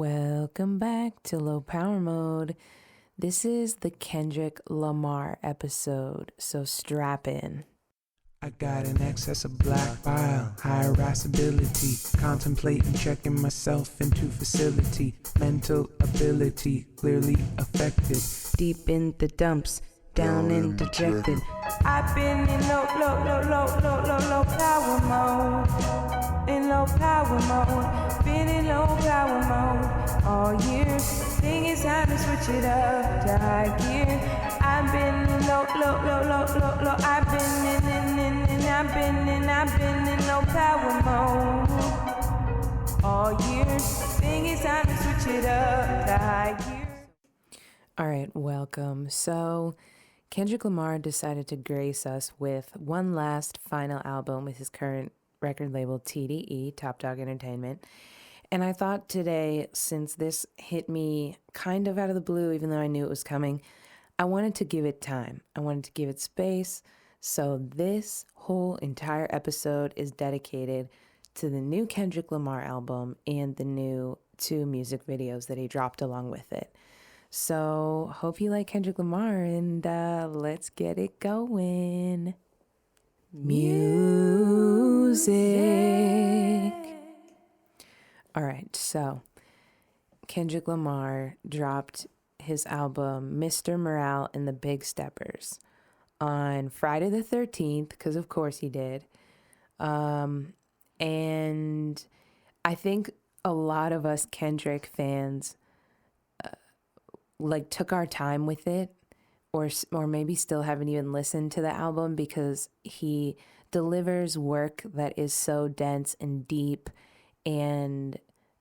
Welcome back to Low Power Mode. This is the Kendrick Lamar episode, so strap in. I got an excess of black bile, high irascibility, contemplating checking myself into facility, mental ability clearly affected, Deep in the dumps, down and dejected. I've been in low power mode. In low power mode. Been in low power mode all year. Think it's time to switch it up to high gear. I've been in low. I've been in low power mode all year. Think it's time to switch it up to high gear. All right, welcome. So, Kendrick Lamar decided to grace us with one last final album with his current record label, TDE, Top Dog Entertainment. And I thought today, since this hit me kind of out of the blue, even though I knew it was coming, I wanted to give it time. I wanted to give it space. So this whole entire episode is dedicated to the new Kendrick Lamar album and the new 2 music videos that he dropped along with it. So hope you like Kendrick Lamar, and let's get it going. Music. All right, so Kendrick Lamar dropped his album Mr. Morale and the Big Steppers on Friday the 13th, because of course he did. And I think a lot of us Kendrick fans took our time with it, or maybe still haven't even listened to the album, because he delivers work that is so dense and deep, and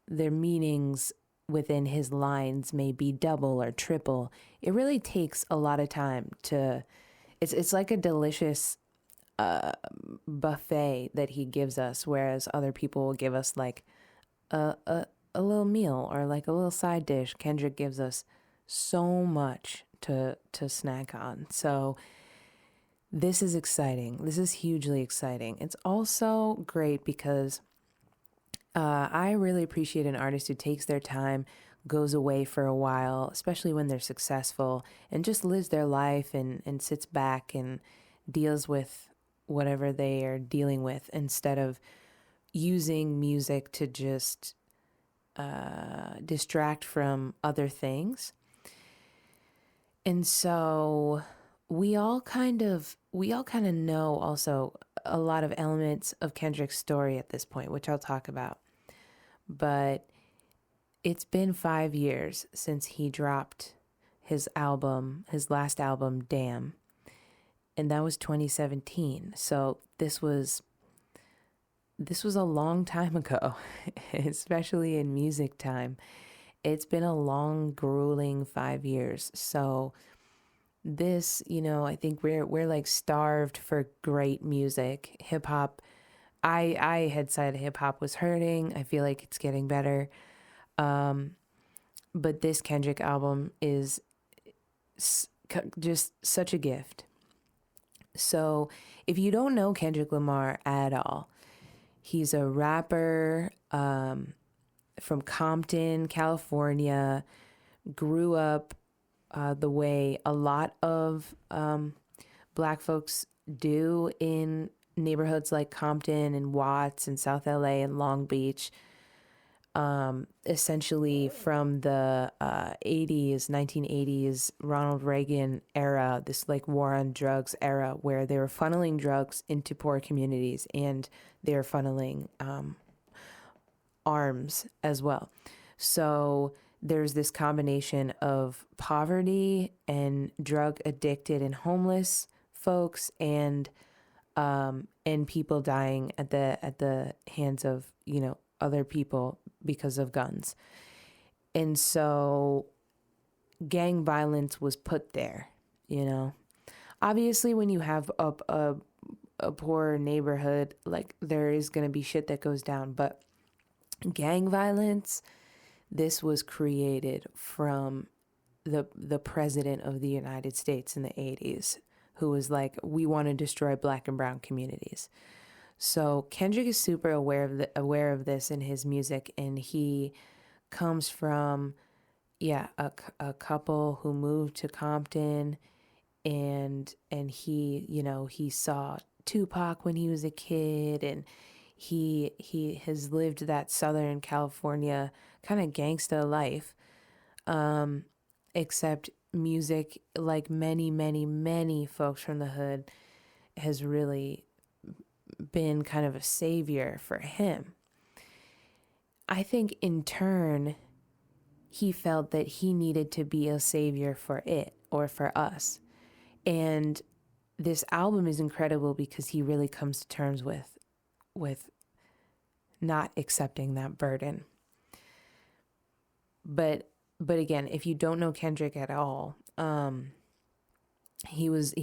their meanings within his lines may be double or triple. It really takes a lot of time to, it's like a delicious buffet that he gives us, whereas other people will give us like a little meal or like a little side dish. Kendrick gives us so much to snack on. So this is exciting. This is hugely exciting. It's also great because I really appreciate an artist who takes their time, goes away for a while, especially when they're successful, and just lives their life and sits back and deals with whatever they are dealing with, instead of using music to just distract from other things. And so we all kind of know also a lot of elements of Kendrick's story at this point, which I'll talk about. But it's been 5 years since he dropped his last album, Damn. And that was 2017. So this was a long time ago, especially in music time. It's been a long, grueling 5 years. So this, I think we're like starved for great music. Hip hop, I had said hip hop was hurting. I feel like it's getting better. But this Kendrick album is just such a gift. So if you don't know Kendrick Lamar at all, he's a rapper from Compton, California, grew up the way a lot of Black folks do in neighborhoods like Compton and Watts and South LA and Long Beach, essentially from the 1980s Ronald Reagan era, this like war on drugs era, where they were funneling drugs into poor communities, and they were funneling arms as well. So there's this combination of poverty and drug addicted and homeless folks, and people dying at the hands of other people because of guns. And so gang violence was put there. Obviously when you have a poor neighborhood, like, there is going to be shit that goes down, but gang violence, this was created from the president of the United States in the 80s, who was like, we want to destroy Black and brown communities. So Kendrick is super aware of this in his music, and he comes from, yeah, a couple who moved to Compton, and he, he saw Tupac when he was a kid, and he has lived that Southern California kind of gangsta life, except music, like many, many, many folks from the hood, has really been kind of a savior for him. I think in turn, he felt that he needed to be a savior for it, or for us. And this album is incredible because he really comes to terms with not accepting that burden. But again, if you don't know Kendrick at all, he's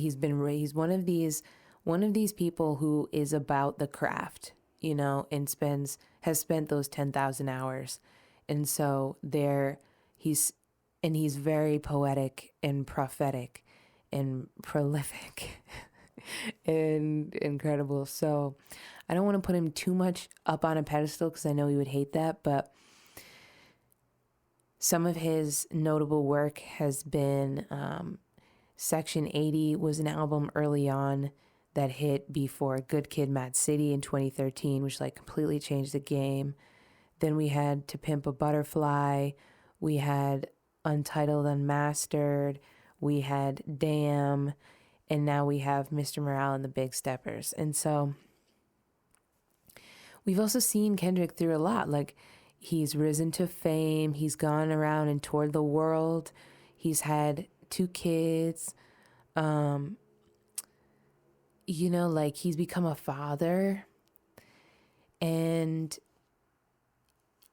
one of these people who is about the craft, and has spent those 10,000 hours. And so he's very poetic and prophetic and prolific and incredible. So I don't want to put him too much up on a pedestal because I know he would hate that, but some of his notable work has been Section 80 was an album early on that hit before Good Kid, Mad City in 2013, which like completely changed the game. Then we had To Pimp a Butterfly. We had Untitled Unmastered. We had Damn. And now we have Mr. Morale and the Big Steppers. And so we've also seen Kendrick through a lot. Like, he's risen to fame. He's gone around and toured the world. He's had 2 kids. Like, he's become a father. And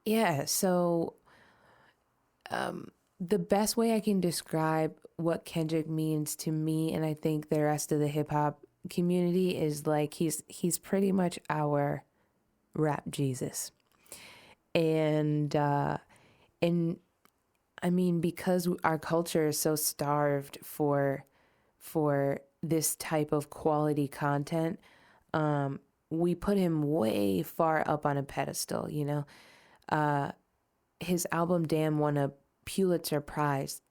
yeah, so the best way I can describe what Kendrick means to me, and I think the rest of the hip hop community, is like he's pretty much our rap Jesus. And I mean, because our culture is so starved for this type of quality content, we put him way far up on a pedestal. His album Damn won a Pulitzer Prize.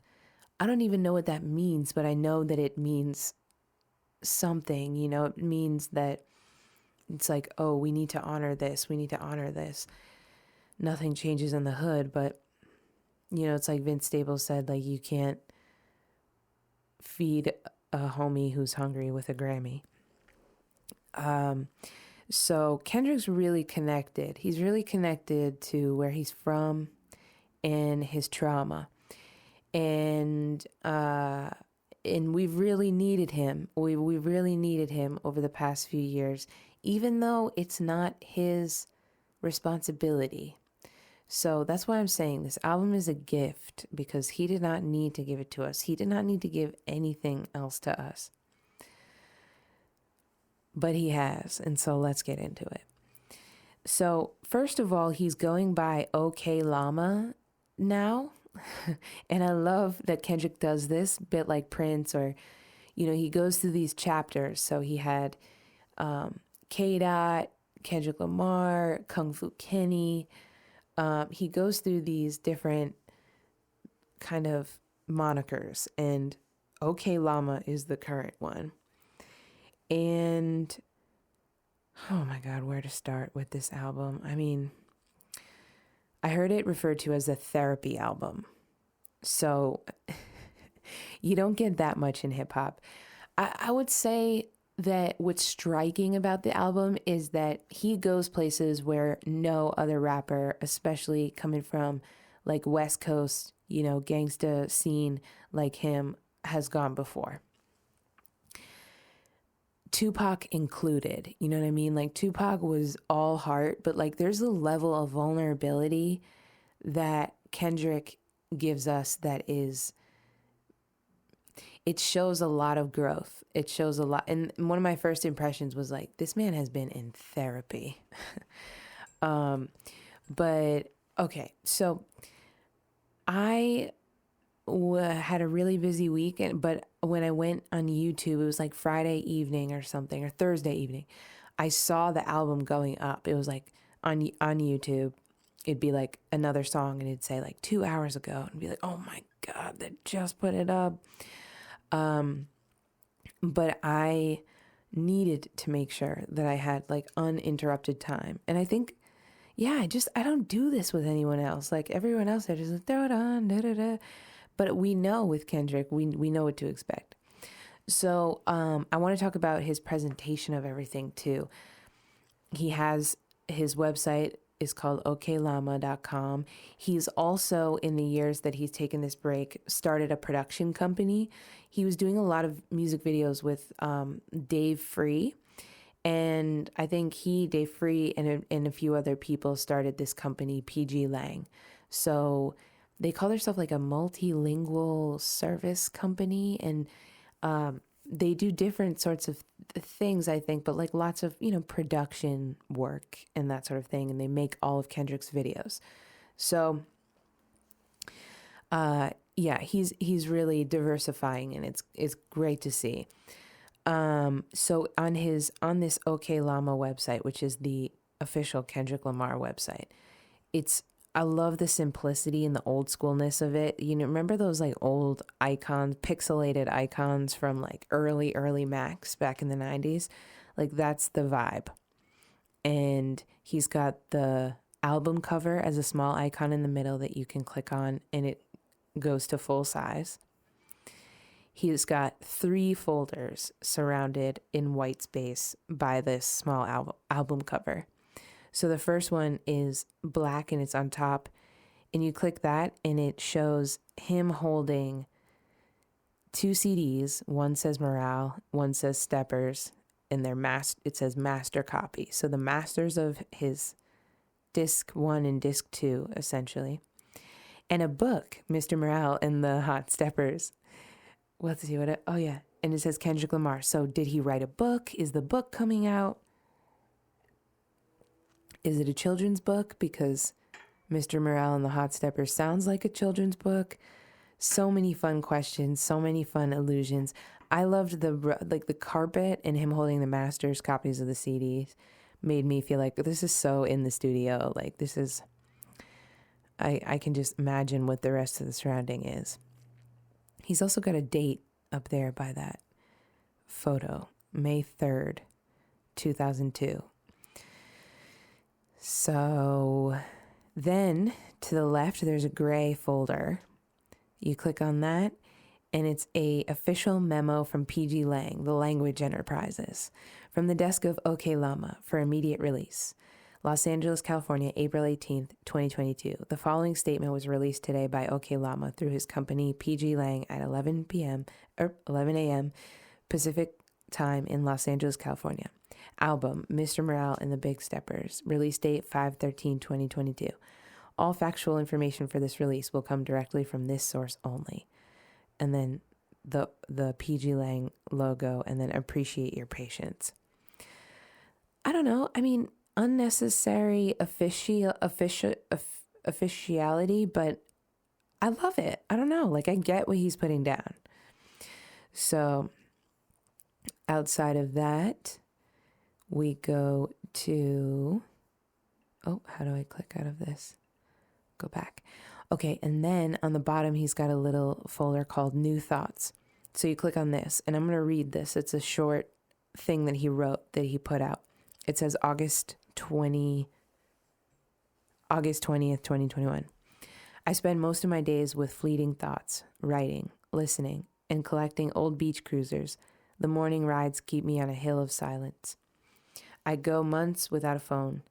I don't even know what that means, but I know that it means something. It means that it's like, oh, we need to honor this. We need to honor this. Nothing changes in the hood, but it's like Vince Staples said, like, you can't feed a homie who's hungry with a Grammy. So Kendrick's really connected. He's really connected to where he's from and his trauma. And we've really needed him. We really needed him over the past few years, even though it's not his responsibility. So that's why I'm saying this album is a gift, because he did not need to give it to us. He did not need to give anything else to us. But he has, and so let's get into it. So first of all, he's going by OK Llama now. And I love that Kendrick does this, bit like Prince, or, he goes through these chapters. So he had K-Dot, Kendrick Lamar, Kung Fu Kenny. He goes through these different kind of monikers, and OK Llama is the current one. And oh my God, where to start with this album? I mean, I heard it referred to as a therapy album. So you don't get that much in hip hop. I would say that what's striking about the album is that he goes places where no other rapper, especially coming from like West Coast, gangsta scene like him, has gone before. Tupac included, you know what I mean? Like, Tupac was all heart, but like there's a level of vulnerability that Kendrick gives us that is, it shows a lot of growth. It shows a lot. And one of my first impressions was like, this man has been in therapy. But okay, so I had a really busy week, but when I went on YouTube, it was like Friday evening or something, or Thursday evening, I saw the album going up. It was like on YouTube, it'd be like another song and it'd say like 2 hours ago and be like, oh my God, they just put it up. But I needed to make sure that I had like uninterrupted time. And I think, yeah, I don't do this with anyone else. Like everyone else, I just like, throw it on, da da da. But we know with Kendrick, we know what to expect. So I want to talk about his presentation of everything too. He has his website is called oklama.com. He's also, in the years that he's taken this break, started a production company. He was doing a lot of music videos with Dave Free. And I think Dave Free, and a few other people started this company, PG Lang. So they call themselves like a multilingual service company. And they do different sorts of things, I think, but like lots of, production work and that sort of thing. And they make all of Kendrick's videos. So, yeah, he's really diversifying, and it's great to see. So on this OK Llama website, which is the official Kendrick Lamar website, I love the simplicity and the old schoolness of it. Remember those like old icons, pixelated icons from like early Macs back in the 90s? Like that's the vibe. And he's got the album cover as a small icon in the middle that you can click on and it goes to full size. He's got 3 folders surrounded in white space by this small album cover. So the first one is black and it's on top, and you click that and it shows him holding 2 CDs. One says Morale, one says Steppers, and it says master copy. So the masters of his disc 1 and disc 2, essentially. And a book, Mr. Morale and the Hot Steppers. Let's see oh yeah. And it says Kendrick Lamar. So did he write a book? Is the book coming out? Is it a children's book? Because Mr. Morale and the Hot Steppers sounds like a children's book. So many fun questions, so many fun illusions. I loved the carpet and him holding the master's copies of the CDs made me feel like this is so in the studio. Like this is, I can just imagine what the rest of the surrounding is. He's also got a date up there by that photo, May 3rd, 2002. So then to the left, there's a gray folder. You click on that and it's a official memo from PG Lang, the Language Enterprises, from the desk of OK Llama for immediate release. Los Angeles, California, April 18th, 2022. The following statement was released today by OK Llama through his company PG Lang at 11 a.m. Pacific time in Los Angeles, California. Album, Mr. Morale and the Big Steppers. Release date, 5/13/2022. All factual information for this release will come directly from this source only. And then the PG Lang logo, and then appreciate your patience. I don't know. I mean, unnecessary officiality, but I love it. I don't know. Like, I get what he's putting down. So outside of that, we go to, how do I click out of this? Go back. Okay, and then on the bottom, he's got a little folder called New Thoughts. So you click on this, and I'm going to read this. It's a short thing that he wrote, that he put out. It says August 20th, 2021. I spend most of my days with fleeting thoughts, writing, listening, and collecting old beach cruisers. The morning rides keep me on a hill of silence. I go months without a phone.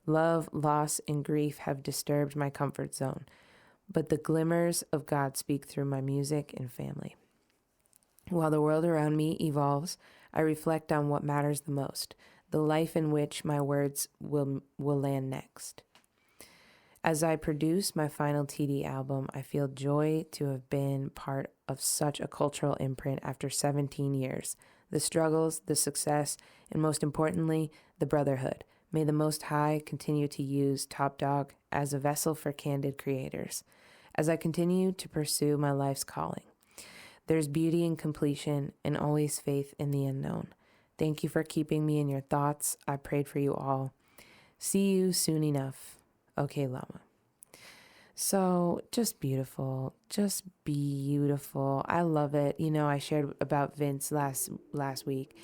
Love, loss, and grief have disturbed my comfort zone, but the glimmers of God speak through my music and family. While the world around me evolves, I reflect on what matters the most, the life in which my words will land next. As I produce my final TD album, I feel joy to have been part of such a cultural imprint after 17 years. The struggles, the success, and most importantly, the brotherhood. May the Most High continue to use Top Dog as a vessel for candid creators, as I continue to pursue my life's calling. There's beauty in completion and always faith in the unknown. Thank you for keeping me in your thoughts. I prayed for you all. See you soon enough. Okay Llama. So just beautiful, just beautiful. I love it. You know, I shared about Vince last week.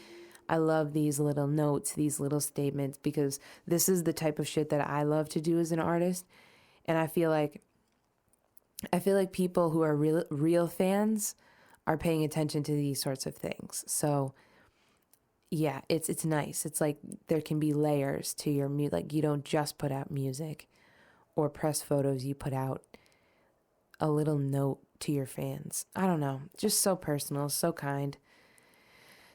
I love these little notes, these little statements, because this is the type of shit that I love to do as an artist. And I feel like people who are real fans are paying attention to these sorts of things. So yeah, it's nice. It's like there can be layers to your music. Like you don't just put out music or press photos. You put out a little note to your fans. I don't know, just so personal, so kind.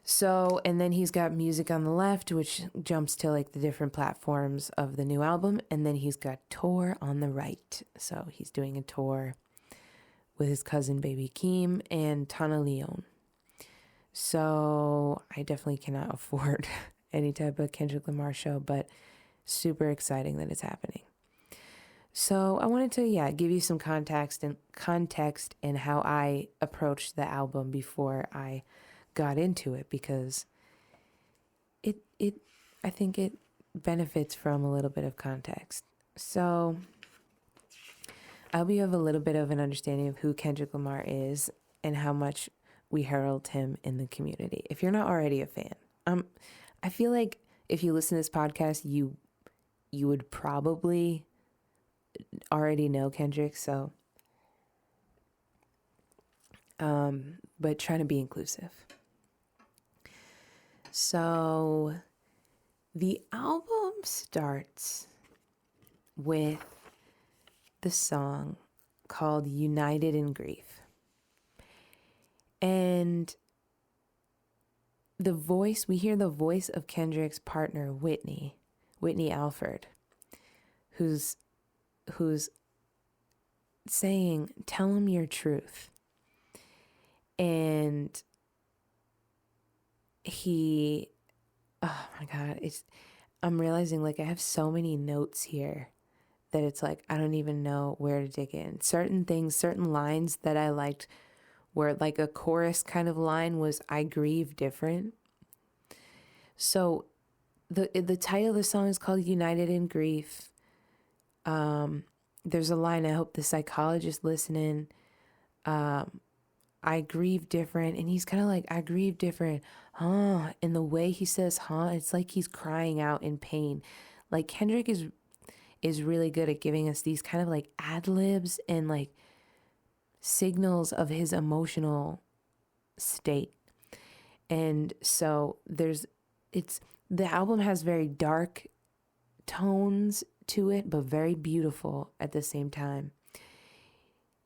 So, and then he's got music on the left, which jumps to like the different platforms of the new album. And then he's got tour on the right. So he's doing a tour with his cousin Baby Keem and Tana Leon. So I definitely cannot afford any type of Kendrick Lamar show, but super exciting that it's happening. So I wanted to, give you some context and how I approached the album before I got into it, because I think it benefits from a little bit of context. So I hope you have a little bit of an understanding of who Kendrick Lamar is and how much we herald him in the community. If you're not already a fan, I feel like if you listen to this podcast, you would probably already know Kendrick. So, but trying to be inclusive. So the album starts with the song called United in Grief. And we hear the voice of Kendrick's partner, Whitney Alford, who's saying, tell him your truth. And oh my God, I'm realizing like I have so many notes here that it's like, I don't even know where to dig in. Certain things, certain lines that I liked where like a chorus kind of line was, I grieve different. So the title of the song is called United in Grief. There's a line, I hope the psychologist listening, I grieve different. And he's kind of like, I grieve different. Huh. And the way he says, huh, it's like he's crying out in pain. Like Kendrick is really good at giving us these kind of like ad libs and like signals of his emotional state. And so the album has very dark tones to it, but very beautiful at the same time.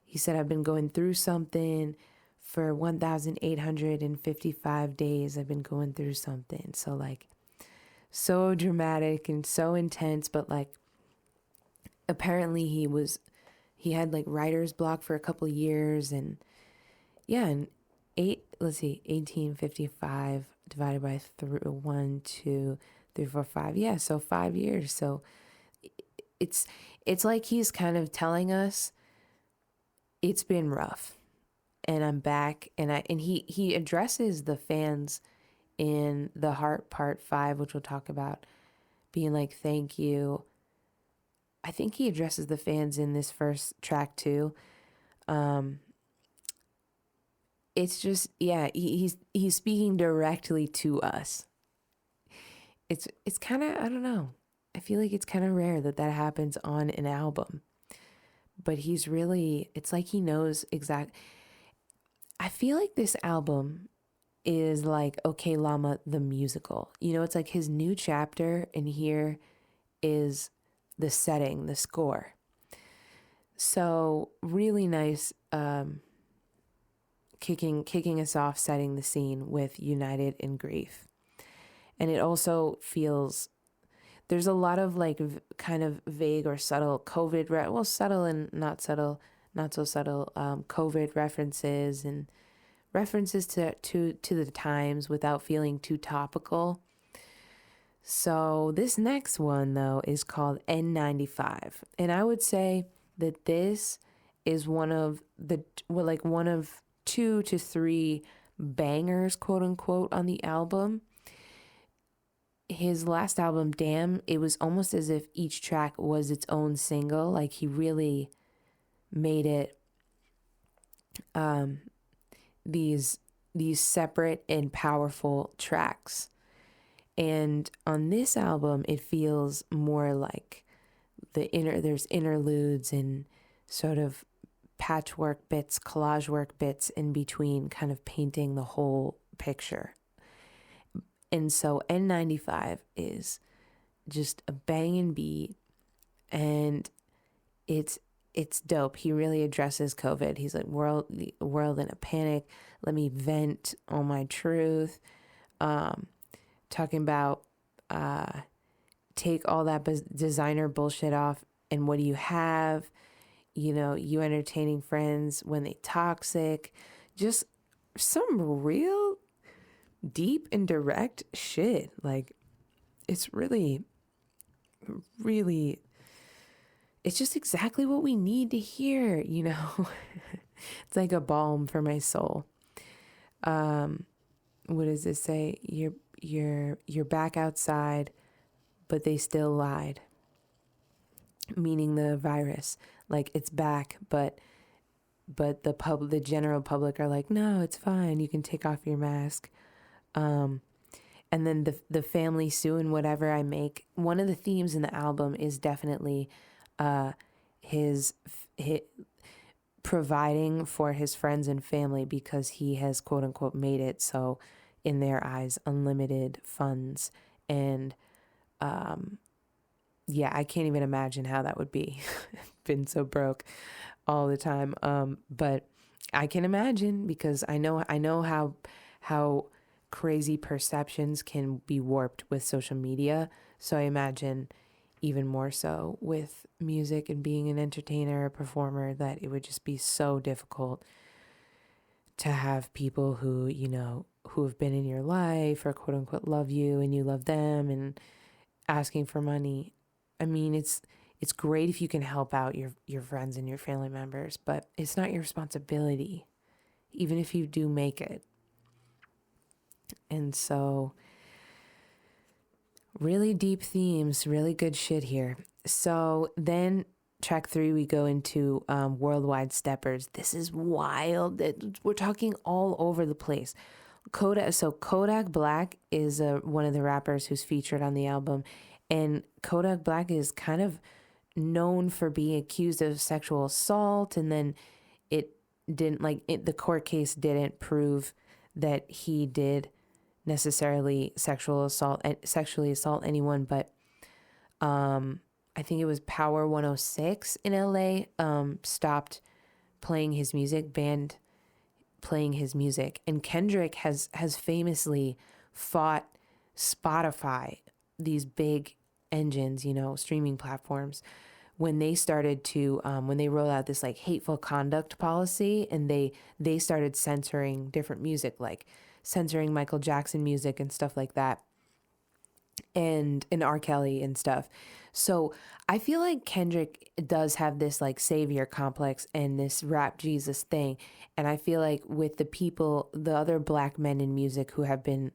He said, I've been going through something for 1,855 days. I've been going through something. So like so dramatic and so intense, but like apparently he had like writer's block for a couple years. And yeah, and 1855 divided by 1, 2, 3, 4, 5. Yeah, so 5 years. So it's like he's kind of telling us it's been rough and I'm back. And he addresses the fans in the Heart Part 5, which we'll talk about, being like, thank you. I think he addresses the fans in this first track too. It's just, yeah, he's speaking directly to us. It's kind of, I don't know. I feel like it's kind of rare that happens on an album. But it's like he knows I feel like this album is like Okay Llama the musical. You know, it's like his new chapter, and here is the setting, the score. So really nice, kicking us off, setting the scene with United in Grief. And it also feels, there's a lot of like kind of vague or subtle COVID, subtle and not subtle, not so subtle, COVID references and references to the times without feeling too topical. So this next one though is called N95. And I would say that this is one of 2 to 3 bangers, quote unquote, on the album. his last album, Damn, it was almost as if each track was its own single. Like he really made it these separate and powerful tracks. And on this album, it feels more like there's interludes and sort of patchwork bits, collage work bits in between, kind of painting the whole picture. And so N95 is just a banging beat, and it's dope. He really addresses COVID. He's like, world in a panic. Let me vent all my truth. Talking about take all that designer bullshit off, and what do you have? You know, you entertaining friends when they toxic. Just some real deep and direct shit. Like, it's really, really, it's just exactly what we need to hear, you know? It's like a balm for my soul. What does this say? You're back outside, but they still lied. Meaning the virus. Like, it's back, but the general public are like, no, it's fine. You can take off your mask. And then the family suing whatever I make. One of the themes in the album is definitely his providing for his friends and family, because he has quote unquote made it. So in their eyes, unlimited funds. And yeah, I can't even imagine how that would be. Been so broke all the time. But I can imagine, because I know how crazy perceptions can be warped with social media. So I imagine even more so with music and being an entertainer, a performer, that it would just be so difficult to have people who, you know, who have been in your life or quote unquote love you and you love them, and asking for money. I mean, it's great if you can help out your friends and your family members, but it's not your responsibility, even if you do make it. And so, really deep themes, really good shit here. So then track 3, we go into Worldwide Steppers. This is wild. We're talking all over the place. Kodak Black is one of the rappers who's featured on the album. And Kodak Black is kind of known for being accused of sexual assault. And then the court case didn't prove that he did necessarily sexually assault anyone. But I think it was Power 106 in LA stopped playing his music, banned playing his music. And Kendrick has famously fought Spotify, these big engines, you know, streaming platforms, when they started to when they rolled out this like hateful conduct policy, and they started censoring different music, like censoring Michael Jackson music and stuff like that, and R. Kelly and stuff. So I feel like Kendrick does have this like savior complex and this rap Jesus thing. And I feel like with the other black men in music who have been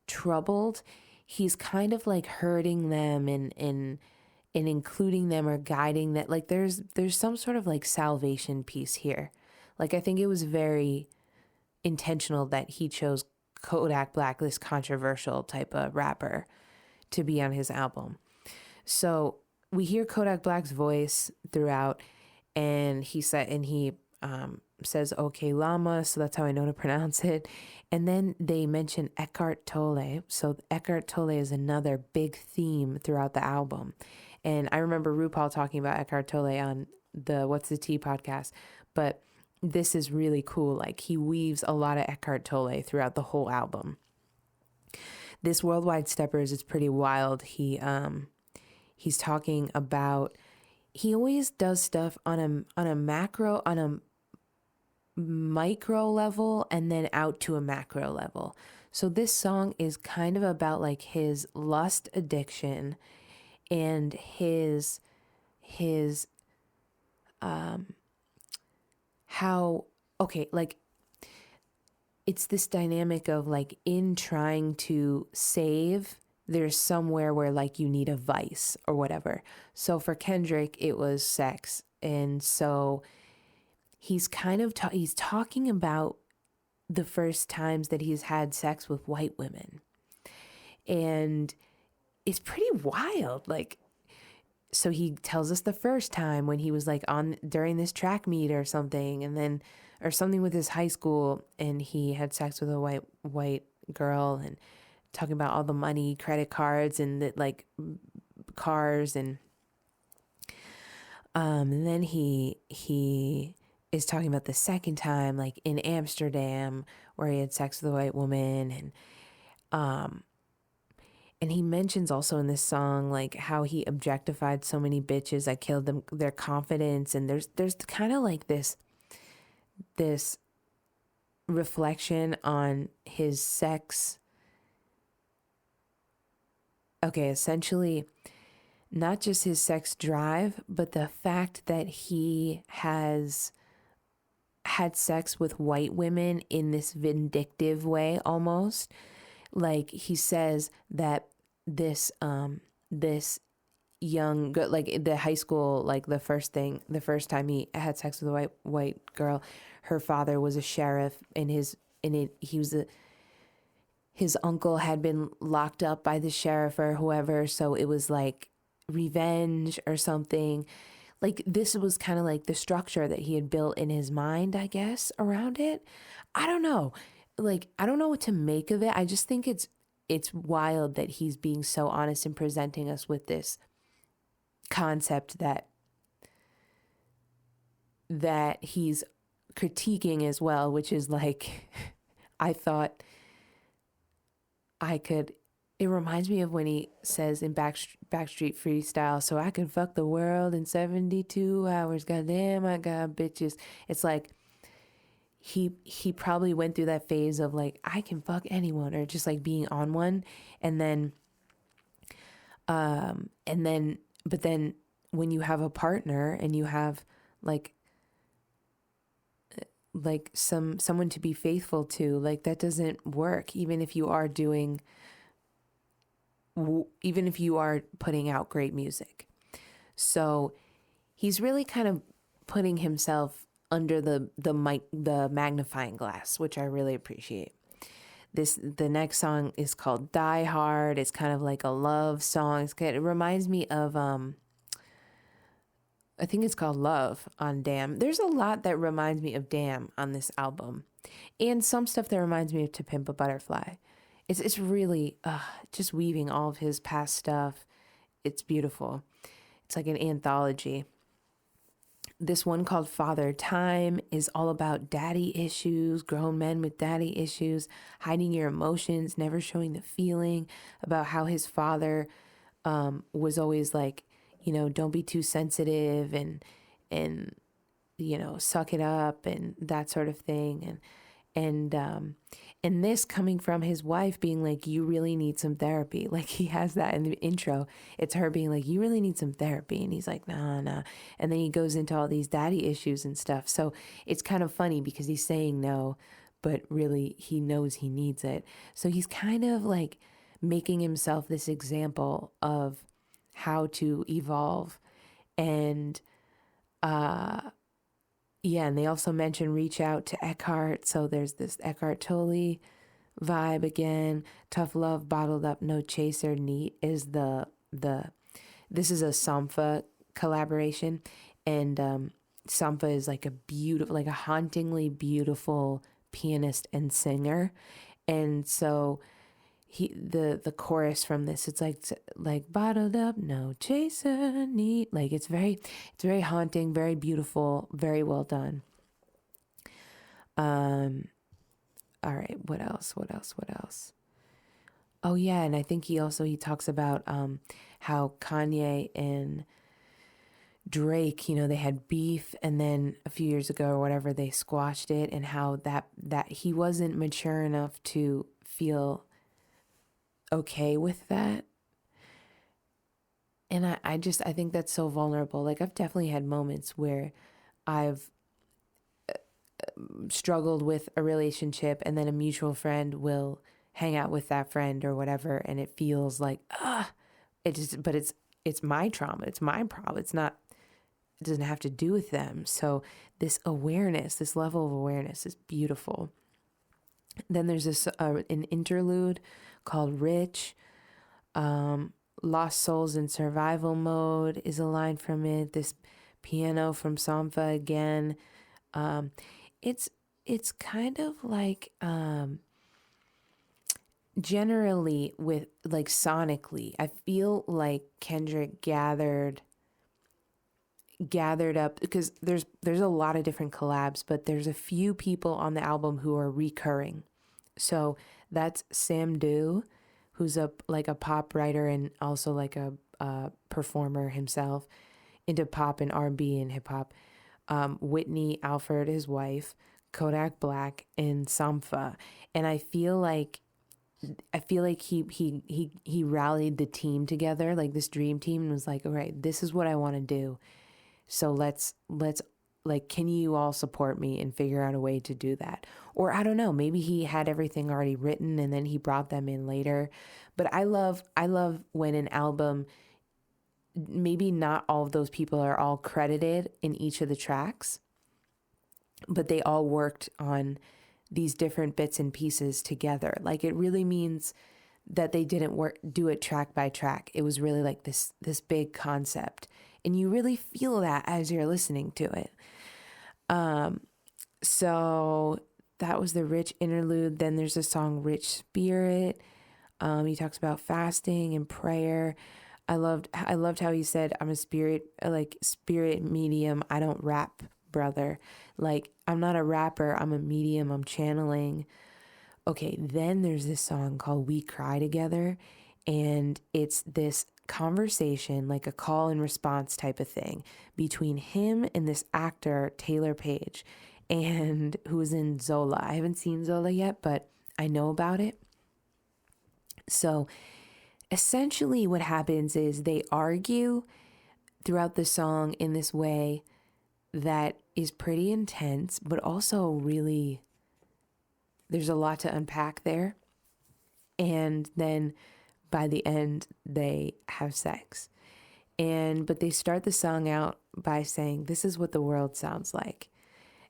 troubled, he's kind of like hurting them and including them or guiding that. Like there's some sort of like salvation piece here. Like I think it was very intentional that he chose Kodak Black, this controversial type of rapper, to be on his album. So we hear Kodak Black's voice throughout, and he says "Okay, Llama," so that's how I know to pronounce it. And then they mention Eckhart Tolle. So Eckhart Tolle is another big theme throughout the album. And I remember RuPaul talking about Eckhart Tolle on the What's the Tea podcast. But this is really cool. Like he weaves a lot of Eckhart Tolle throughout the whole album. This Worldwide Steppers is pretty wild. He's talking about, he always does stuff on a macro, on a micro level, and then out to a macro level. So this song is kind of about like his lust addiction and his how, okay, like it's this dynamic of like in trying to save there's somewhere where like you need a vice or whatever. So for Kendrick, it was sex. And so he's kind of he's talking about the first times that he's had sex with white women. And it's pretty wild. Like, so he tells us the first time when he was like on during this track meet or something, and then or something with his high school, and he had sex with a white girl, and talking about all the money, credit cards, and the, like cars, and then he is talking about the second time, like in Amsterdam, where he had sex with a white woman, and he mentions also in this song like how he objectified so many bitches that killed them their confidence, and there's kind of like this reflection on his sex. Okay, essentially not just his sex drive, but the fact that he has had sex with white women in this vindictive way almost. Like he says that this young like the high school, like the first time he had sex with a white girl, her father was a sheriff, and his uncle had been locked up by the sheriff or whoever, so it was like revenge or something. Like this was kind of like the structure that he had built in his mind, I guess, around it. I don't know. Like I don't know what to make of it. I just think it's wild that he's being so honest and presenting us with this concept that he's critiquing as well, which is like I thought I could. It reminds me of when he says in Backstreet Freestyle, so I can fuck the world in 72 hours. Goddamn, I got bitches. It's like he probably went through that phase of like, I can fuck anyone, or just like being on one. And then but then when you have a partner and you have like someone to be faithful to, like that doesn't work, even if you are putting out great music. So he's really kind of putting himself under the magnifying glass, which I really appreciate. The next song is called Die Hard. It's kind of like a love song. It reminds me of I think it's called Love on Damn. There's a lot that reminds me of Damn on this album, and some stuff that reminds me of To Pimp a Butterfly. It's really just weaving all of his past stuff. It's beautiful. It's like an anthology. This one called Father Time is all about daddy issues, grown men with daddy issues, hiding your emotions, never showing the feeling, about how his father was always like, don't be too sensitive, and suck it up, and that sort of thing. And this coming from his wife being like, you really need some therapy. Like he has that in the intro. It's her being like, you really need some therapy. And he's like, nah. And then he goes into all these daddy issues and stuff. So it's kind of funny because he's saying no, but really he knows he needs it. So he's kind of like making himself this example of how to evolve. And yeah, and they also mention Reach Out to Eckhart. So there's this Eckhart Tolle vibe again. Tough Love, Bottled Up, No Chaser, Neat is this is a Sampha collaboration. And Sampha is like a hauntingly beautiful pianist and singer. And so the chorus from this, it's like bottled up, no chaser, neat. Like it's very haunting, very beautiful, very well done. All right, what else? Oh yeah, and I think he talks about how Kanye and Drake, they had beef, and then a few years ago or whatever they squashed it, and how that he wasn't mature enough to feel okay with that. And I think that's so vulnerable. Like I've definitely had moments where I've struggled with a relationship, and then a mutual friend will hang out with that friend or whatever, and it feels like but it's my trauma, it's my problem, it's not, it doesn't have to do with them. So this awareness, this level of awareness is beautiful. Then there's this an interlude called Rich. Lost Souls in Survival Mode is a line from it. This piano from Sampha again. It's kind of like generally with like sonically, I feel like Kendrick gathered up, because there's a lot of different collabs, but there's a few people on the album who are recurring. So that's Sam Dew, who's like a pop writer and also like a performer himself, into pop and R&B and hip hop. Whitney Alford, his wife, Kodak Black, and Sampha. And I feel like he rallied the team together, like this dream team, and was like, all right, this is what I want to do. So let's like, can you all support me and figure out a way to do that? Or I don't know, maybe he had everything already written and then he brought them in later. But I love when an album, maybe not all of those people are all credited in each of the tracks, but they all worked on these different bits and pieces together. Like, it really means that they didn't do it track by track. It was really like this big concept, and you really feel that as you're listening to it. So that was the Rich interlude. Then there's a song Rich Spirit. He talks about fasting and prayer. I loved how he said, I'm a spirit medium. I don't rap, brother. Like, I'm not a rapper, I'm a medium, I'm channeling. Okay, then there's this song called We Cry Together, and it's this conversation, like a call and response type of thing, between him and this actor, Taylor Page, and who's in Zola. I haven't seen Zola yet, but I know about it. So essentially what happens is they argue throughout the song in this way that is pretty intense, but also really, there's a lot to unpack there. And then by the end, they have sex. But they start the song out by saying, this is what the world sounds like.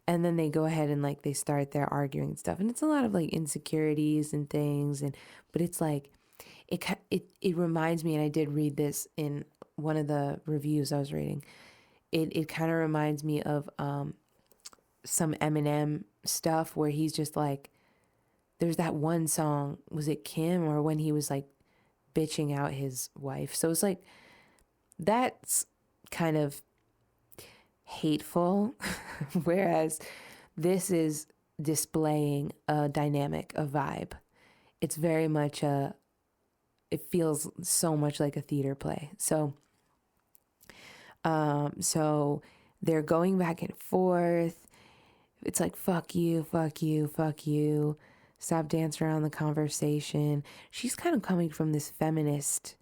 And then they go ahead and like, they start their arguing and stuff. And it's a lot of like insecurities and things. But it's like, it reminds me, and I did read this in one of the reviews I was reading. It kind of reminds me of some Eminem stuff where he's just like, there's that one song, was it Kim, or when he was like bitching out his wife. So it's like, that's kind of hateful, whereas this is displaying a dynamic, a vibe. It's very much it feels so much like a theater play. So they're going back and forth. It's like, fuck you, fuck you, fuck you. Stop dancing around the conversation. She's kind of coming from this feminist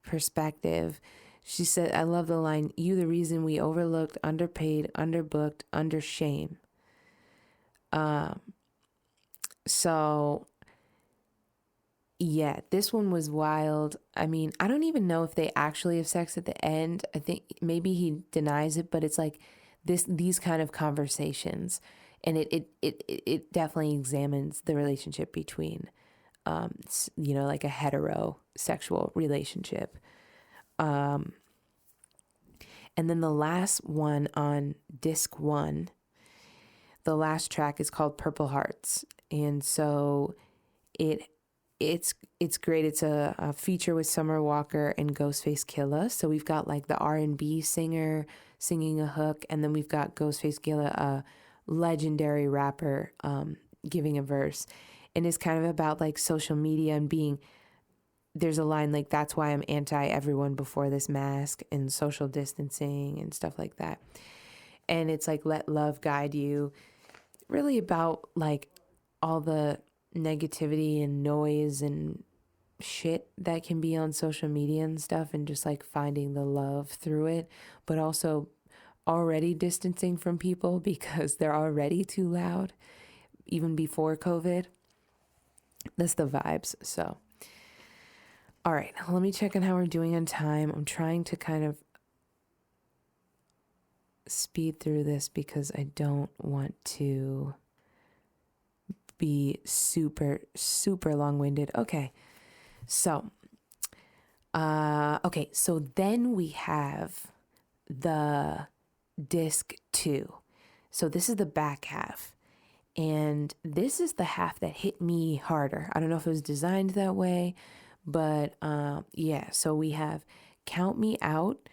perspective. She said, I love the line, you the reason we overlooked, underpaid, underbooked, under shame. So yeah, this one was wild. I mean, I don't even know if they actually have sex at the end. I think maybe he denies it, but it's like these kind of conversations, and it definitely examines the relationship between, like a heterosexual relationship. And then the last one on disc 1, the last track is called Purple Hearts, and so it's great. It's a feature with Summer Walker and Ghostface Killah. So we've got like the R&B singer singing a hook, and then we've got Ghostface Killah, a legendary rapper, giving a verse. And it's kind of about like social media and there's a line like, that's why I'm anti everyone before this mask, and social distancing and stuff like that. And it's like, let love guide you. Really about like all the negativity and noise and shit that can be on social media and stuff, and just like finding the love through it, but also already distancing from people because they're already too loud, even before COVID. That's the vibes. So, all right, let me check on how we're doing on time. I'm trying to kind of speed through this because I don't want to be super, super long-winded. Okay. So, so then we have the disc 2. So this is the back half. And this is the half that hit me harder. I don't know if it was designed that way, but yeah. So we have Count Me Out,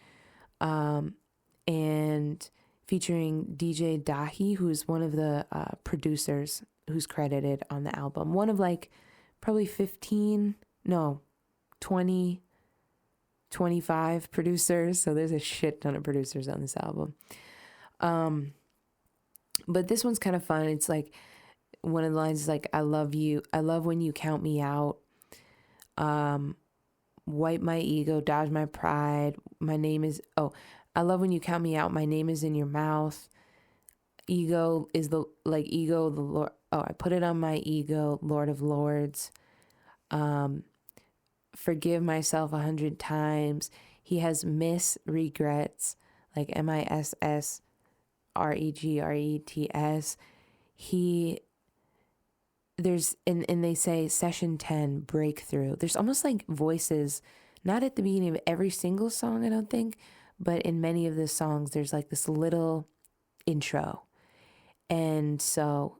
and featuring DJ Dahi, who's one of the producers who's credited on the album. One of like probably 20, 25 producers. So there's a shit ton of producers on this album. But this one's kind of fun. It's like one of the lines is like, I love you. I love when you count me out. Wipe my ego, dodge my pride. My name is, I love when you count me out. My name is in your mouth. Ego is the Lord. Oh, I put it on my ego, Lord of Lords. Forgive myself 100 times. He has regrets, like MISSREGRETS. And they say session 10, breakthrough. There's almost like voices, not at the beginning of every single song, I don't think, but in many of the songs, there's like this little intro. And so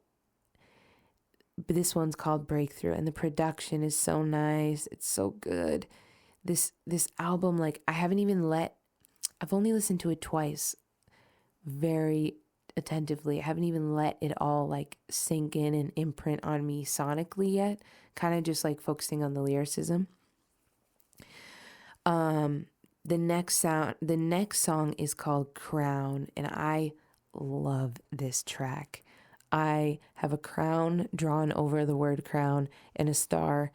this one's called Breakthrough, and the production is so nice. It's so good. This album, like I've only listened to it twice very attentively. I haven't even let it all like sink in and imprint on me sonically yet. Kind of just like focusing on the lyricism. The next song is called Crown, and I love this track. I have a crown drawn over the word crown and a star.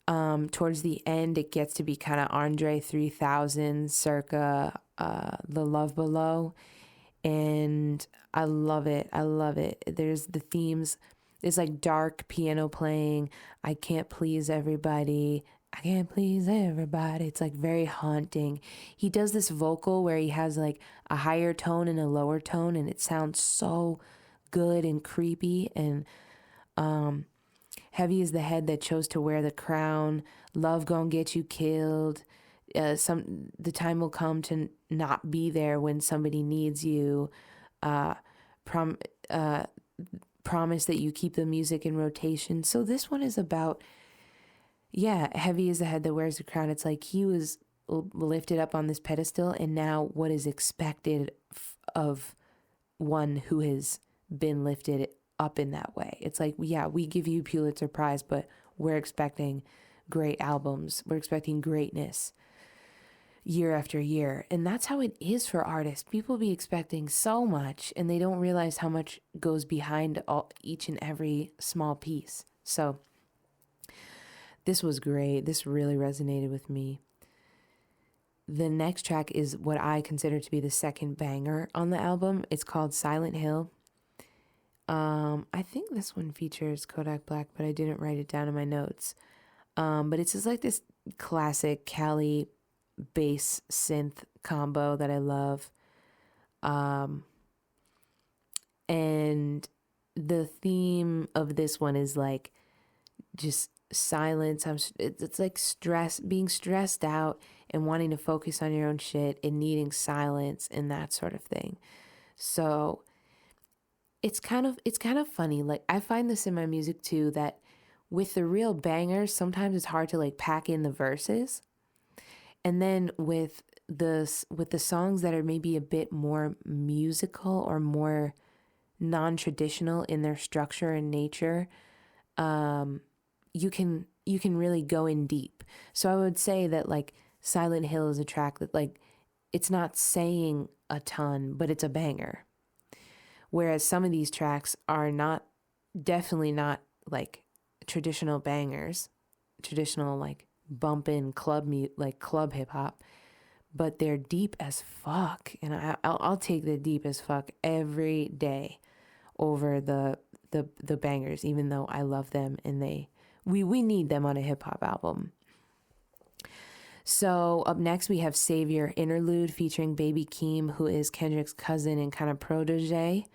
Towards the end, it gets to be kind of Andre 3000 circa The Love Below. And I love it. There's the themes. It's like dark piano playing. I can't please everybody. It's like very haunting. He does this vocal where he has like a higher tone and a lower tone, and it sounds so good and creepy. And heavy is the head that chose to wear the crown. Love gon' get you killed. The time will come to not be there when somebody needs you. Promise that you keep the music in rotation. So this one is about, heavy is the head that wears the crown. It's like he was lifted up on this pedestal, and now what is expected of one who has been lifted up in that way. It's like, we give you Pulitzer Prize, but we're expecting great albums. We're expecting greatness year after year. And that's how it is for artists. People be expecting so much, and they don't realize how much goes behind each and every small piece. So this was great. This really resonated with me. The next track is what I consider to be the second banger on the album. It's called Silent Hill. I think this one features Kodak Black, but I didn't write it down in my notes. But it's just like this classic Cali bass synth combo that I love. And the theme of this one is like just silence. It's like being stressed out and wanting to focus on your own shit and needing silence and that sort of thing. So it's kind of funny. Like I find this in my music too, that with the real bangers, sometimes it's hard to like pack in the verses. And then with the songs that are maybe a bit more musical or more non-traditional in their structure and nature, you can really go in deep. So I would say that like Silent Hill is a track that like it's not saying a ton, but it's a banger. Whereas some of these tracks are definitely not like traditional bangers, traditional like bumpin' club hip hop, but they're deep as fuck. And I'll take the deep as fuck every day over the bangers, even though I love them and they we need them on a hip hop album. So up next we have Savior Interlude featuring Baby Keem, who is Kendrick's cousin and kind of protege,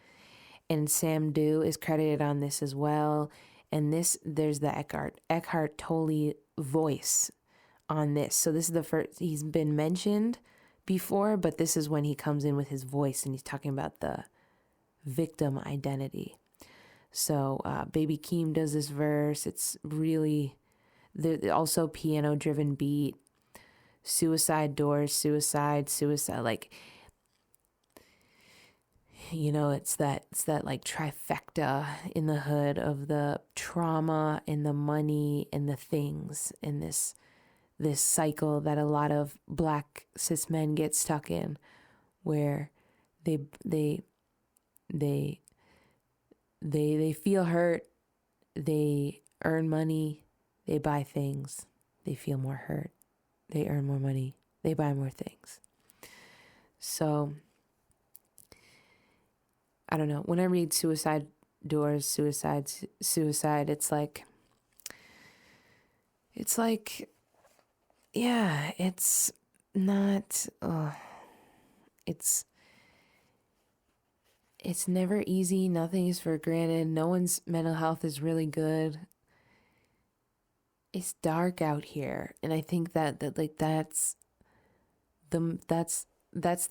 and Sam Dew is credited on this as well. And there's the Eckhart Tolle voice on this. So this is the first he's been mentioned before, but this is when he comes in with his voice and he's talking about the victim identity. So Baby Keem does this verse. It's really also piano driven beat. Suicide doors, suicide, like, you know, it's that like trifecta in the hood of the trauma and the money and the things in this cycle that a lot of Black cis men get stuck in, where they feel hurt, they earn money, they buy things, they feel more hurt, they earn more money, they buy more things. So I don't know, when I read suicide doors, suicide, it's like, yeah, it's not, it's never easy. Nothing is for granted. No one's mental health is really good. It's dark out here. And I think that like, that's the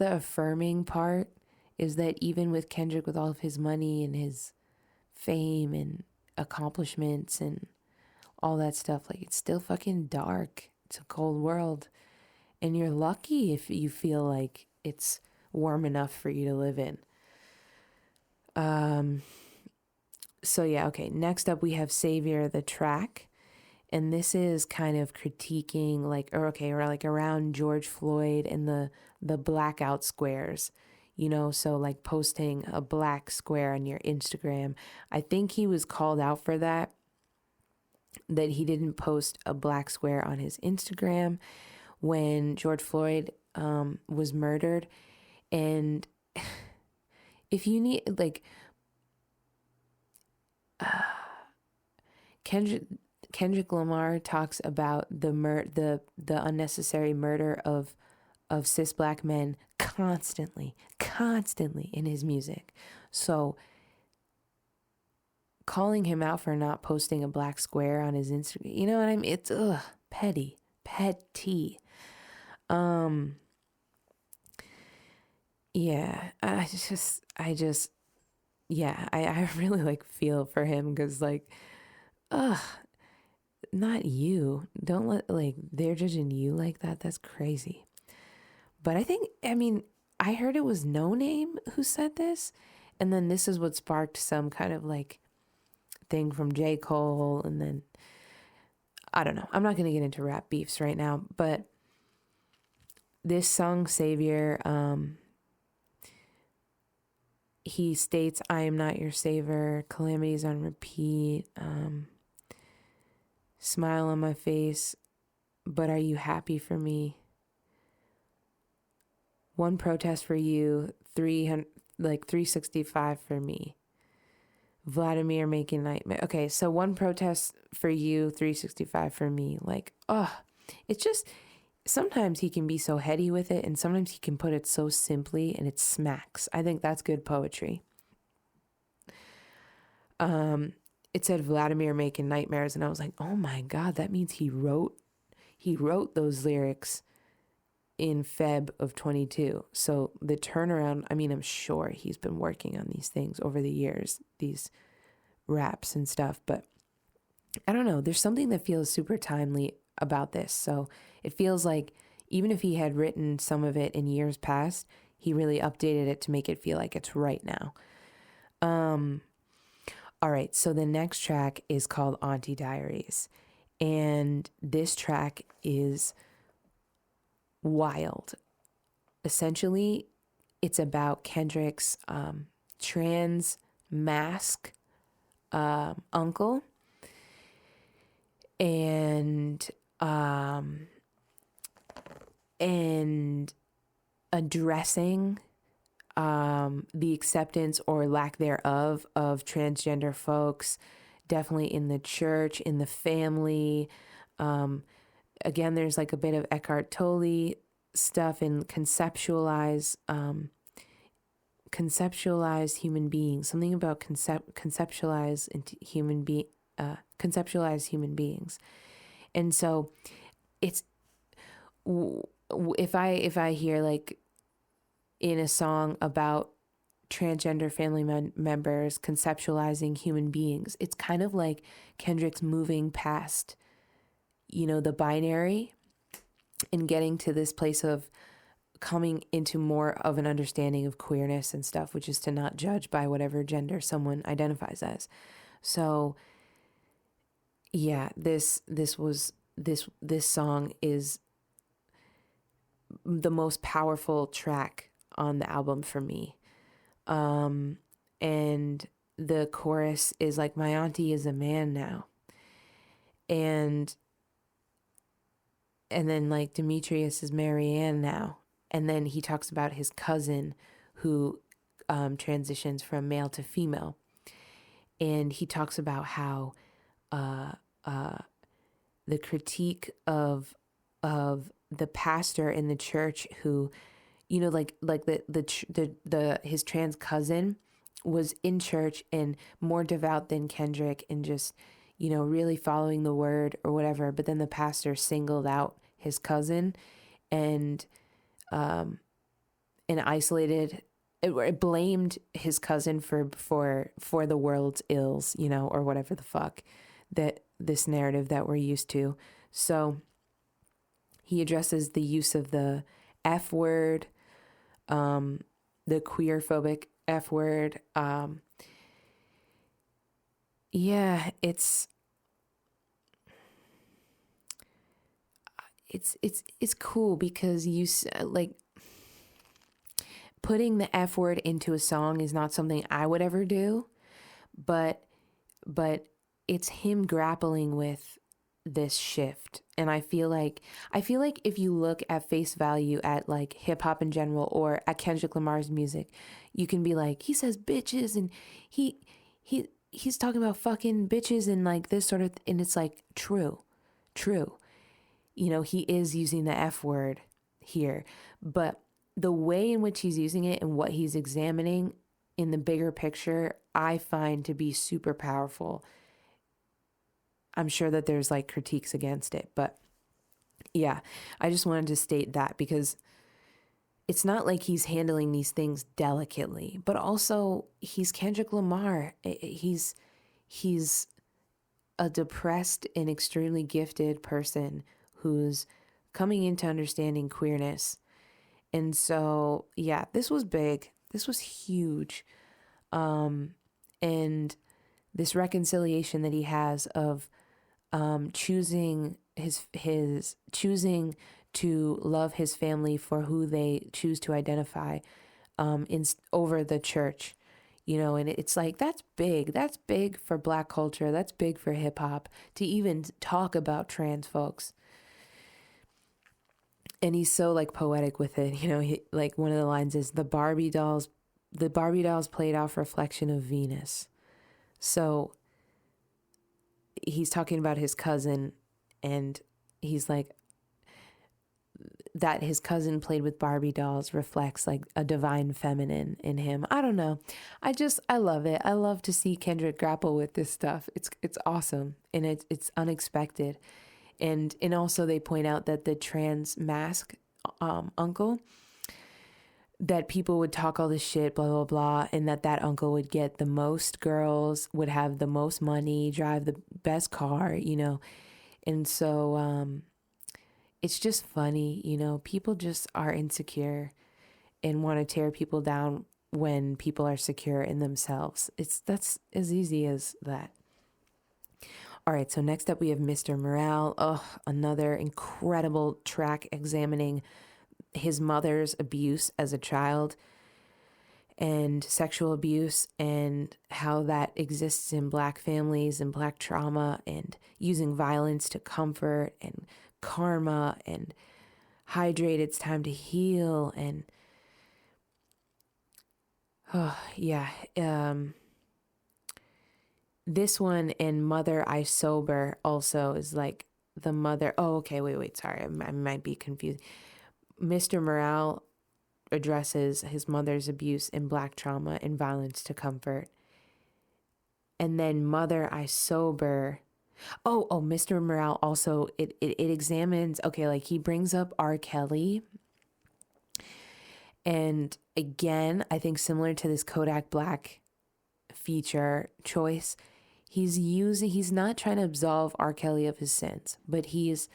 affirming part, is that even with Kendrick, with all of his money and his fame and accomplishments and all that stuff, like, it's still fucking dark. It's a cold world. And you're lucky if you feel like it's warm enough for you to live in. So yeah, okay. Next up we have Savior, the track. And this is kind of critiquing or like around George Floyd and the blackout squares, you know, so like posting a black square on your Instagram. I think he was called out for that he didn't post a black square on his Instagram when George Floyd was murdered. And if you need, like, Kendrick Lamar talks about the unnecessary murder of cis Black men constantly in his music. So calling him out for not posting a black square on his Instagram, you know what I mean? It's petty. Yeah, I really like feel for him, because like, not you. Don't let, like, they're judging you like that. That's crazy. But I heard it was No Name who said this, and then this is what sparked some kind of like thing from J. Cole, and then I don't know. I'm not going to get into rap beefs right now, but this song Savior, he states, "I am not your savior, calamities on repeat, smile on my face, but are you happy for me? One protest for you, 365 for me. Vladimir making nightmare." Okay, so one protest for you, 365 for me. Like, it's just, sometimes he can be so heady with it, and sometimes he can put it so simply and it smacks. I think that's good poetry. It said Vladimir making nightmares, and I was like, oh my God, that means he wrote those lyrics in Feb of 22. So the turnaround, I'm sure he's been working on these things over the years, these raps and stuff, but I don't know, there's something that feels super timely about this. So it feels like even if he had written some of it in years past, he really updated it to make it feel like it's right now. All right, so the next track is called Auntie Diaries, and this track is wild. Essentially, it's about Kendrick's trans mask uncle, and addressing the acceptance or lack thereof of transgender folks, definitely in the church, in the family. Again, there's like a bit of Eckhart Tolle stuff in conceptualized human beings. Something about conceptualized human beings. And so it's if I hear like in a song about transgender family members conceptualizing human beings, it's kind of like Kendrick's moving past, the binary and getting to this place of coming into more of an understanding of queerness and stuff, which is to not judge by whatever gender someone identifies as. So yeah, this song is the most powerful track on the album for me. And the chorus is like, my auntie is a man now. And then like Demetrius is Marianne now. And then he talks about his cousin who transitions from male to female. And he talks about how the critique of the pastor in the church who, like his trans cousin was in church and more devout than Kendrick and just, really following the word or whatever. But then the pastor singled out his cousin and isolated, it blamed his cousin for the world's ills, or whatever the fuck that this narrative that we're used to. So he addresses the use of the F word, the queer-phobic F word. Yeah, it's cool because you like putting the F word into a song is not something I would ever do, but it's him grappling with this shift. And I feel like if you look at face value at like hip hop in general or at Kendrick Lamar's music, you can be like, he says bitches and he's talking about fucking bitches and like this sort of, and it's like true. He is using the F word here, but the way in which he's using it and what he's examining in the bigger picture, I find to be super powerful. I'm sure that there's like critiques against it, but yeah, I just wanted to state that because it's not like he's handling these things delicately, but also he's Kendrick Lamar. He's a depressed and extremely gifted person who's coming into understanding queerness. And so, yeah, this was big. This was huge. And this reconciliation that he has of choosing choosing to love his family for who they choose to identify over the church, and it's like, that's big for Black culture. That's big for hip hop to even talk about trans folks. And he's so like poetic with it. Like one of the lines is the Barbie dolls played off reflection of Venus. So he's talking about his cousin and he's like, that his cousin played with Barbie dolls reflects like a divine feminine in him. I don't know. I love it. I love to see Kendrick grapple with this stuff. It's awesome. And it's unexpected. And also they point out that the trans mask uncle, that people would talk all this shit, blah, blah, blah, and that uncle would get the most girls, would have the most money, drive the best car, And so it's just funny, people just are insecure and want to tear people down when people are secure in themselves. That's as easy as that. All right, so next up we have Mr. Morale. Oh, another incredible track examining his mother's abuse as a child and sexual abuse and how that exists in Black families and Black trauma and using violence to comfort and karma and hydrate, it's time to heal. And oh yeah, this one and Mother I Sober also is like the mother. Oh, okay. Wait. Sorry. I might be confused. Mr. Morale addresses his mother's abuse and black trauma and violence to comfort. And then Mother I Sober. Mr. Morale also, it examines, okay, like he brings up R. Kelly. And again, I think similar to this Kodak Black feature choice, he's not trying to absolve R. Kelly of his sins, but he's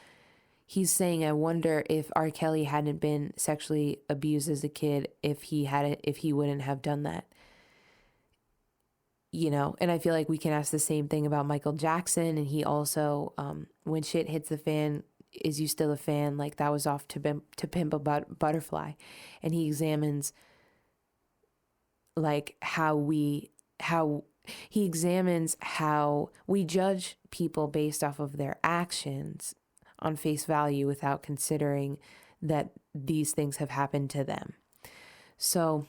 saying, I wonder if R. Kelly hadn't been sexually abused as a kid, if he wouldn't have done that. You know, and I feel like we can ask the same thing about Michael Jackson. And he also, when shit hits the fan, is you still a fan? Like that was off to Pimp a Butterfly. And he examines like how he examines how we judge people based off of their actions on face value without considering that these things have happened to them. So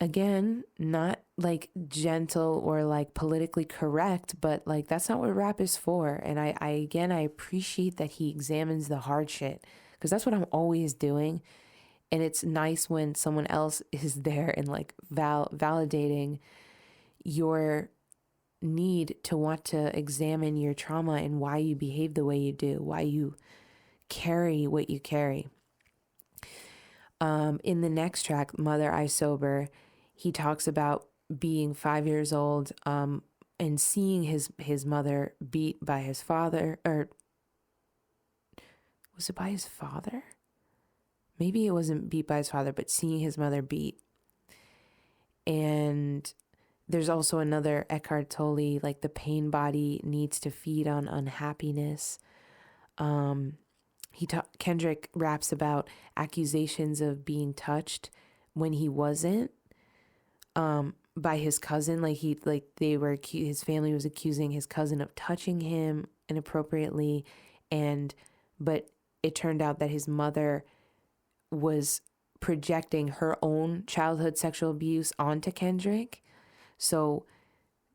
again, not like gentle or like politically correct, but like that's not what rap is for. And I appreciate that he examines the hard shit, because that's what I'm always doing. And it's nice when someone else is there and like validating your need to want to examine your trauma and why you behave the way you do, why you carry what you carry. In the next track, Mother I Sober, he talks about being 5 years old and seeing his mother beat by his father, or was it by his father? Maybe it wasn't beat by his father, but seeing his mother beat. And there's also another Eckhart Tolle, like the pain body needs to feed on unhappiness. Kendrick raps about accusations of being touched when he wasn't, by his cousin. His family was accusing his cousin of touching him inappropriately, but it turned out that his mother was projecting her own childhood sexual abuse onto Kendrick. So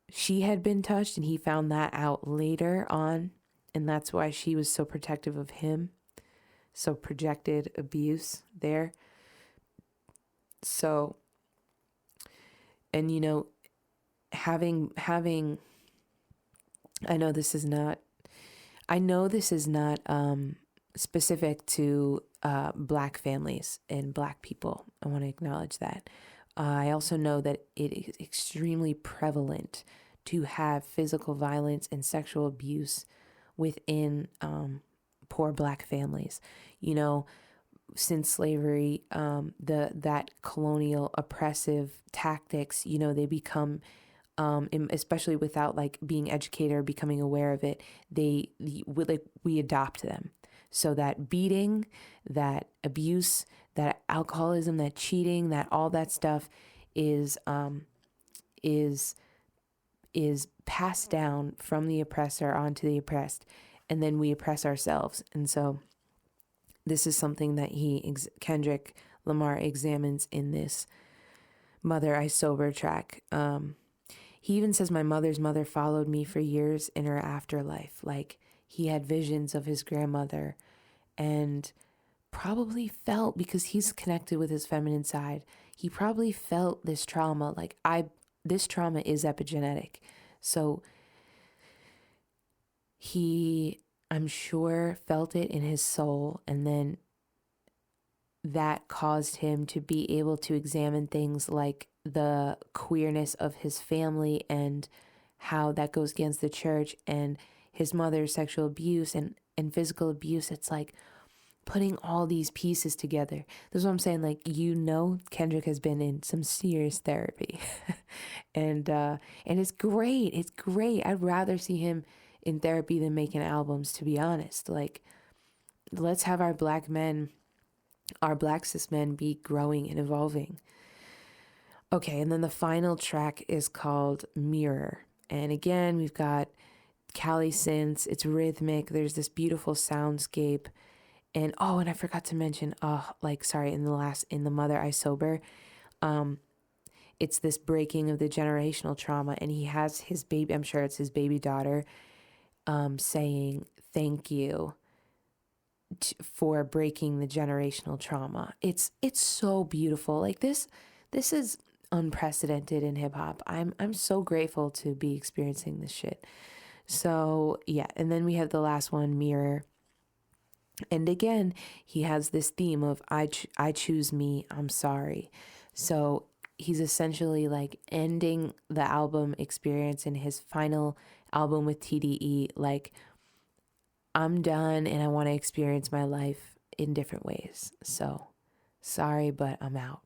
she had been touched, and he found that out later on, and that's why she was so protective of him. So projected abuse there. So, and you know, having I know this is not specific to Black families and Black people. I want to acknowledge that. I also know that it is extremely prevalent to have physical violence and sexual abuse within poor Black families. You know, since slavery, that colonial oppressive tactics, you know, they become, especially without like being educated or becoming aware of it, we adopt them. So that beating, that abuse, that alcoholism, that cheating, that all that stuff is passed down from the oppressor onto the oppressed, and then we oppress ourselves. And so this is something that Kendrick Lamar examines in this Mother I Sober track. He even says, my mother's mother followed me for years in her afterlife. Like, he had visions of his grandmother and probably felt, because he's connected with his feminine side, he probably felt this trauma. Like, this trauma is epigenetic. So he, I'm sure, felt it in his soul, and then that caused him to be able to examine things like the queerness of his family and how that goes against the church, and his mother's sexual abuse and physical abuse. It's like putting all these pieces together. This is what I'm saying. Like, you know, Kendrick has been in some serious therapy and it's great. It's great. I'd rather see him in therapy than making albums, to be honest. Like, let's have our Black cis men be growing and evolving. Okay, and then the final track is called Mirror. And again, we've got Cali synths. It's rhythmic. There's this beautiful soundscape. And I forgot to mention, in the Mother I Sober, it's this breaking of the generational trauma, and he has his baby, I'm sure it's his baby daughter, saying thank you for breaking the generational trauma. It's so beautiful. Like this is unprecedented in hip hop. I'm so grateful to be experiencing this shit. So yeah, and then we have the last one, Mirror. And again, he has this theme of I choose me, I'm sorry. So he's essentially like ending the album experience in his final album with TDE, like, I'm done and I want to experience my life in different ways. So sorry, but I'm out.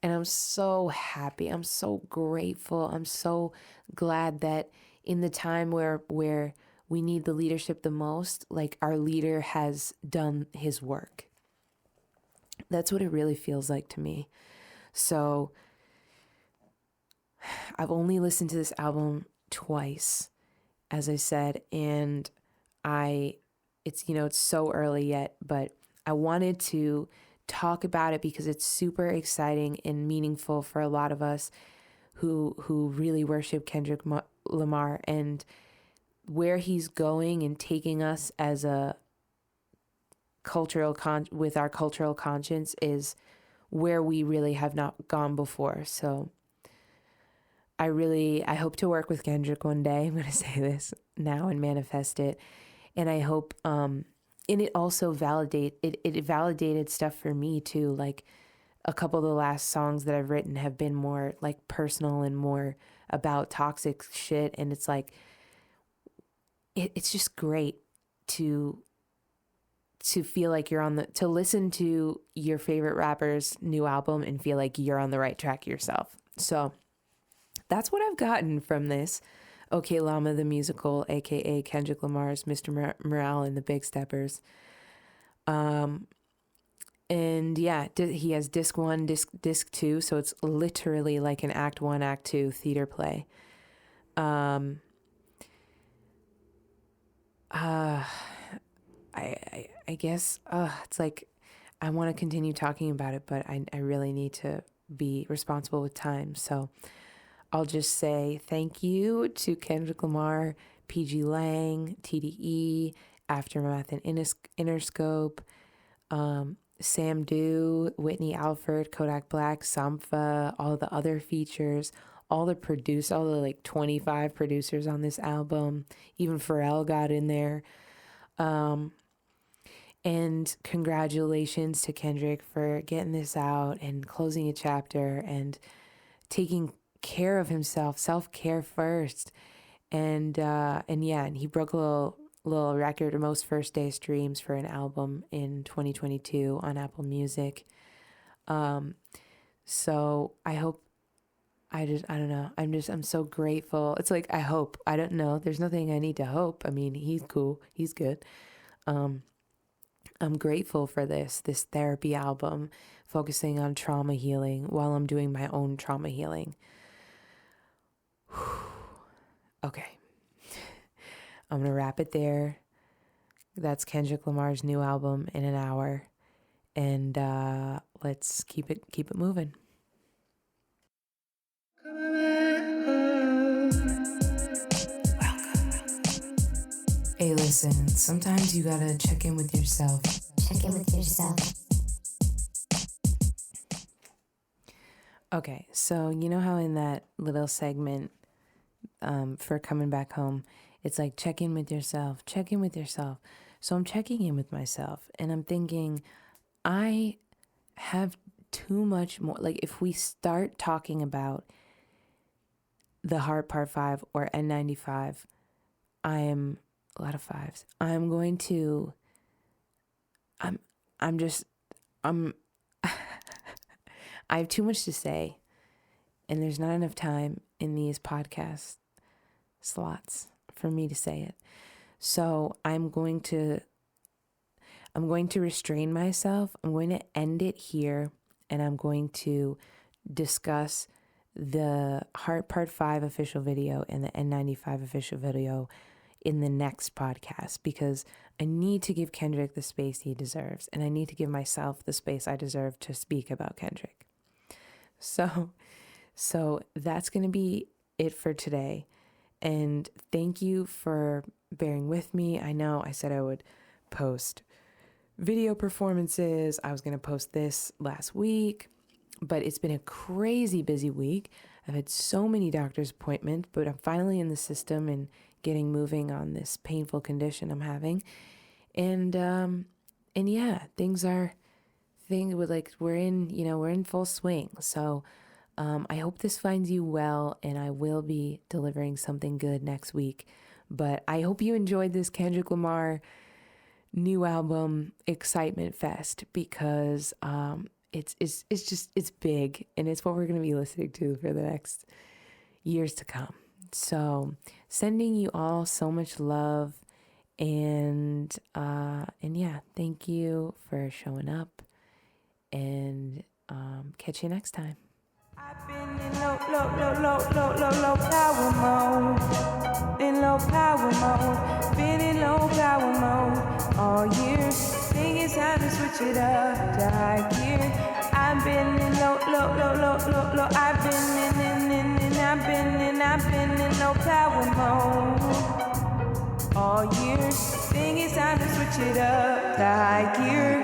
And I'm so happy. I'm so grateful. I'm so glad that in the time where we need the leadership the most, like, our leader has done his work. That's what it really feels like to me. So I've only listened to this album twice, as I said, and it's so early yet, but I wanted to talk about it because it's super exciting and meaningful for a lot of us who really worship Kendrick Lamar, and where he's going and taking us as a with our cultural conscience is where we really have not gone before. So I hope to work with Kendrick one day. I'm going to say this now and manifest it. And I hope, and it also it validated stuff for me too. Like, a couple of the last songs that I've written have been more like personal and more about toxic shit. And it's like, it's just great to feel like to listen to your favorite rapper's new album and feel like you're on the right track yourself. So that's what I've gotten from this. Okay Llama the musical, aka Kendrick Lamar's Mr. Morale and the Big Steppers. And yeah, he has disc 1, disc 2, so it's literally like an act 1, act 2 theater play. I guess it's like I want to continue talking about it, but I really need to be responsible with time. So I'll just say thank you to Kendrick Lamar, PG Lang, TDE, Aftermath and Interscope, Sam Dew, Whitney Alford, Kodak Black, Sampha, all the other features, all the like 25 producers on this album. Even Pharrell got in there. And congratulations to Kendrick for getting this out and closing a chapter and taking care of himself, self-care first. And he broke a little record of most first day streams for an album in 2022 on Apple Music. So I hope, I don't know. I'm so grateful. It's like, I hope, I don't know. There's nothing I need to hope. I mean, he's cool. He's good. I'm grateful for this therapy album focusing on trauma healing while I'm doing my own trauma healing. Okay. I'm going to wrap it there. That's Kendrick Lamar's new album in an hour. And let's keep it moving. Hey, listen, sometimes you gotta check in with yourself. Check in with yourself. Okay, so you know how in that little segment for coming back home, it's like check in with yourself, check in with yourself. So I'm checking in with myself and I'm thinking I have too much more. Like, if we start talking about the Heart Part 5 or N95, I am a lot of fives. I have too much to say, and there's not enough time in these podcast slots for me to say it. So I'm going to restrain myself. I'm going to end it here, and I'm going to discuss the Heart Part 5 official video and the N95 official video in the next podcast, because I need to give Kendrick the space he deserves, and I need to give myself the space I deserve to speak about Kendrick. So So that's going to be it for today. And thank you for bearing with me. I know I said I would post video performances. I was going to post this last week, but it's been a crazy busy week. I've had so many doctor's appointments, but I'm finally in the system and getting moving on this painful condition I'm having. And yeah, we're in full swing. So I hope this finds you well, and I will be delivering something good next week. But I hope you enjoyed this Kendrick Lamar new album Excitement Fest, because it's big, and it's what we're going to be listening to for the next years to come. So sending you all so much love, and yeah, thank you for showing up, and catch you next time. I've been in low power mode. In low power mode. Been in low power mode all year. Think it's time to switch it up to high gear. I've been in low. I've been in low power mode all year. Think it's time to switch it up to high gear.